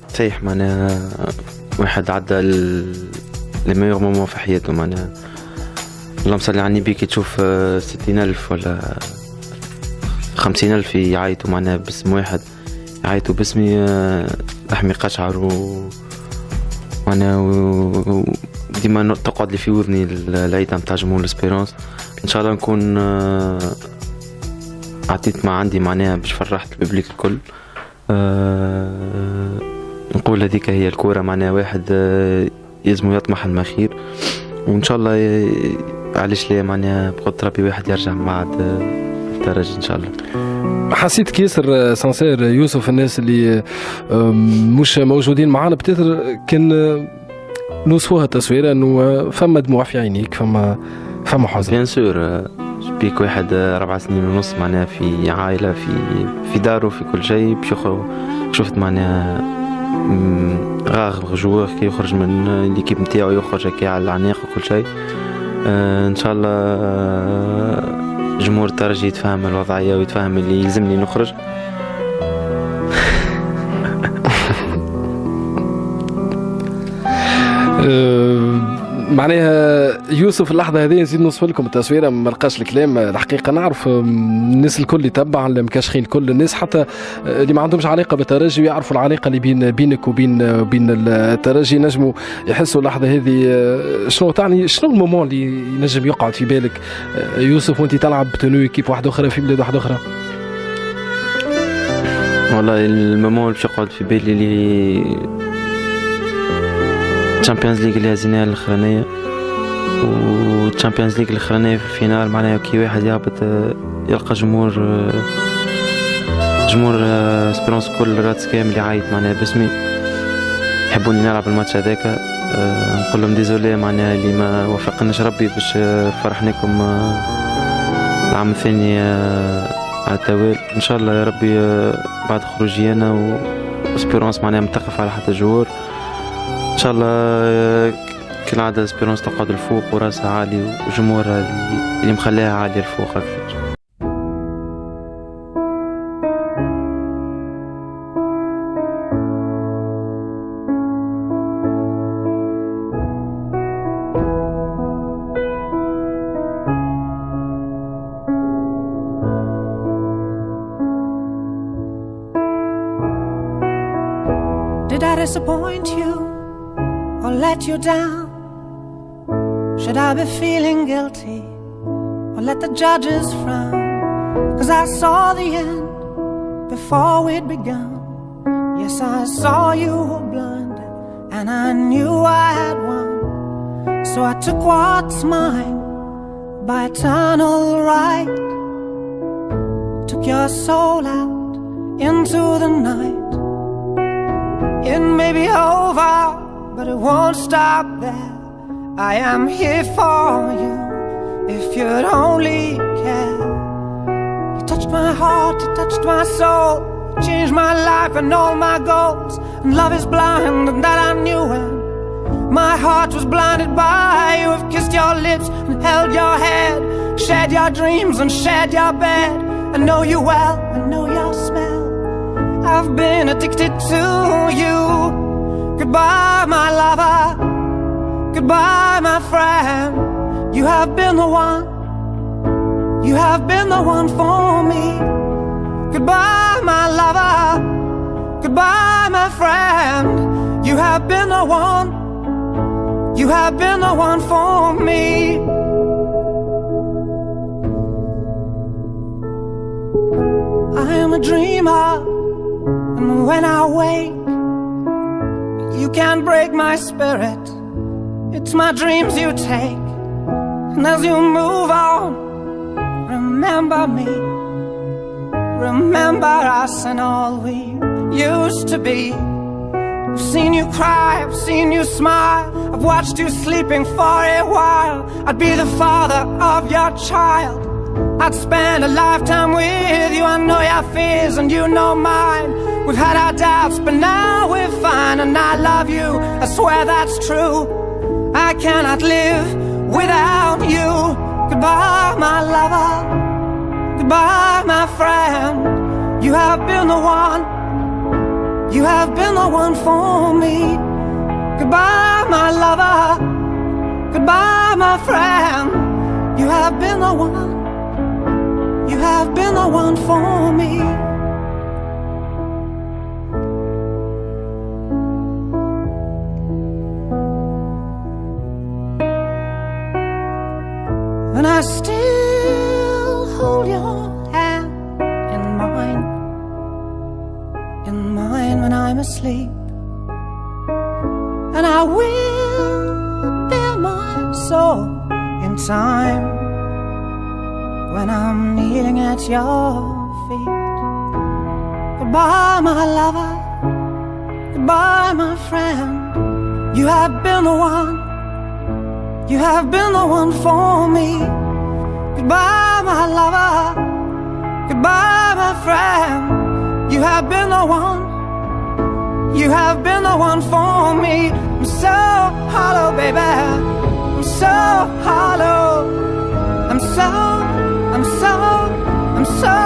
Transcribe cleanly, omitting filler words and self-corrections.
صحيح معناها واحد عدى الميور مومون في حياته. معناها اللهم صل على النبي كي تشوف 60,000 ولا 50,000 يعيطوا معناها باسم واحد، يعيطوا باسمي لحمي قشعر وانا ديما تقعد لي في وذني العيدة متاع جمهور الاسبيرونس. ان شاء الله نكون عطيت ما عندي معناها باش فرحت الببليك الكل. نقول هذيك هي الكورة معناها واحد يلزم يطمح المخير، وان شاء الله علاش ليه معناها بقدر ربي واحد يرجع بعد الترجي ان شاء الله. حسيت كيسر سانسير يوسف الناس اللي مش موجودين معانا بتقدر كان نوصفوها التصويره انه فما دموع في عينيك، فما حزن؟ بيان سور بيك واحد 4 سنين ونص معناها في عائله في داره في كل شيء باش شفت معناها غاغ جوار كي يخرج من ليكيب نتاعو يخرج هكا على العناق وكل شيء. ان شاء الله جمهور الترجي يتفهم الوضعيه ويتفهم اللي يلزمني نخرج. معناها يوسف اللحظه هذه نزيد نوصف لكم التصويره، ما لقاش الكلام الحقيقه. نعرف الناس الكل يتبع المكاشخين، كل الناس حتى اللي ما عندهمش علاقه بالترجي ويعرفوا العلاقه اللي بينك وبين الترجي نجموا يحسوا اللحظه هذه شنو تعني، شنو المومون اللي ينجم يقعد في بالك يوسف وانت تلعب بتنوي كيف واحده اخرى في بلاد واحده اخرى؟ والله المومون اللي باش يقعد في بالي اللي الشامبيونز ليغ اللي هزيناها الاخرانيه، والشامبيونز ليغ الاخرانيه في الفينال معناها كي واحد يهبط يلقى جمهور اسبيرونس كل راتس كامل يعيط معناها باسمي، يحبوني نلعب الماتش هذاك. نقول لهم ديزولي معناها اللي ما وفقناش ربي باش فرحناكم العام الثاني على التوالي. ان شاء الله يا ربي بعد خروجي انا واسبيرونس معناها متقف على حتى جمهور ان شاء الله كالعادة اسبيرونس تقعد الفوق وراسها عالي وجمهورها اللي مخليها عالية الفوق أكثر. Did I disappoint you or let you down? Should I be feeling guilty or let the judges frown? 'Cause I saw the end before we'd begun. Yes, I saw you were blinded and I knew I had won. So I took what's mine by eternal right, took your soul out into the night. It may be over, but it won't stop there. I am here for you, if you'd only care. You touched my heart, you touched my soul, changed my life and all my goals. And love is blind, and that I knew when my heart was blinded by you. I've kissed your lips and held your head, shared your dreams and shared your bed. I know you well, I know your smell, I've been addicted to you. Goodbye, my lover, goodbye, my friend. You have been the one, you have been the one for me. Goodbye, my lover, goodbye, my friend. You have been the one, you have been the one for me. I am a dreamer, and when I wake, you can't break my spirit. It's my dreams you take, and as you move on, remember me, remember us and all we used to be. I've seen you cry, I've seen you smile, I've watched you sleeping for a while. I'd be the father of your child, I'd spend a lifetime with you. I know your fears and you know mine. We've had our doubts, but now we're fine. And I love you, I swear that's true. I cannot live without you. Goodbye, my lover, goodbye, my friend. You have been the one, You have been the one for me. Goodbye, my lover. Goodbye, my friend. You have been the one. You have been the one for me. And I still hold your hand in mine when I'm asleep. And I will bare my soul in time when I'm kneeling at your feet. Goodbye, my lover. Goodbye, my friend. You have been the one. You have been the one for me. Goodbye, my lover. Goodbye, my friend. You have been the one. You have been the one for me. I'm so hollow, baby. I'm so hollow. I'm so